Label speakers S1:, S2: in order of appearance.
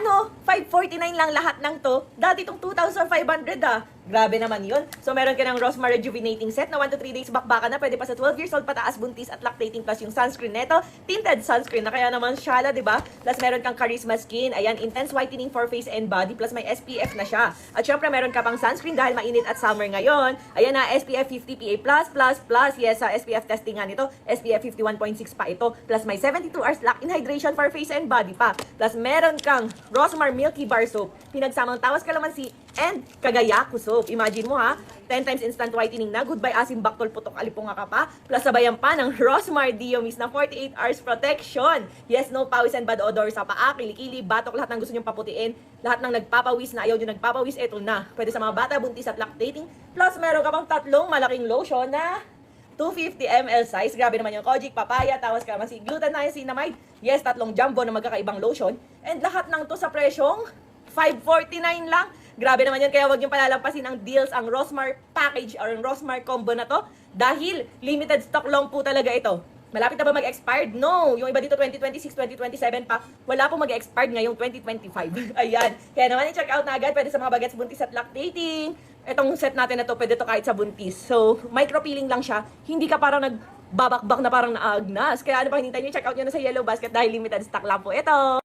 S1: mo, 549 lang lahat ng to. Dati itong 2,500 ah. Grabe naman yun. So, meron ka ng Rosmar Rejuvenating Set na 1 to 3 days bakbaka na. Pwede pa sa 12 years old, pataas, buntis, at lactating. Plus yung sunscreen neto. Tinted sunscreen na kaya naman syala, diba? Plus meron kang Charisma Skin. Ayan, intense whitening for face and body. Plus may SPF na siya. At syempre, meron ka pang sunscreen dahil mainit at summer ngayon. Ayan na, SPF 50 PA+++. Yes, sa SPF testing nga nito. SPF 51.6 pa ito. Plus may 72 hours lock in hydration for face and body pa. Plus meron kang Rosmar Milky Bar Soap. Pinagsamang tawas kalamansi and Kagayaku soap. Imagine mo ha, 10 times instant whitening na, goodbye asim, baktol, putok, alipunga ka pa. Plus sabayan pa ng Rosmar Dio Mist na 48 hours protection. Yes, no pawis and bad odor sa paa, kilikili, batok, lahat ng gusto nyong paputiin. Lahat ng nagpapawis na ayaw nyo nagpapawis, eto na. Pwede sa mga bata, buntis at lactating. Plus meron ka pang tatlong malaking lotion na 250 ml size. Grabe naman yung Kojic, papaya, tawas kalamansi, gluten, niacinamide. Yes, tatlong jumbo na magkakaibang lotion. And lahat ng to sa presyong 549 lang. Grabe naman yun, kaya wag yung palalampasin ang deals, ang Rosmar package or ang Rosmar combo na to. Dahil limited stock long po talaga ito. Malapit na ba mag-expired? No! Yung iba dito 2026, 2027 pa. Wala po mag-expired ngayong 2025. Ayan. Kaya naman i-check out na agad. Pwede sa mga bagets, buntis at lactating. Itong set natin na to, pwede to kahit sa buntis. So, micro-peeling lang siya. Hindi ka parang nagbabakbak na parang naagnas. Kaya ano pa hinintay nyo, check out nyo na sa Yellow Basket dahil limited stock lang po ito.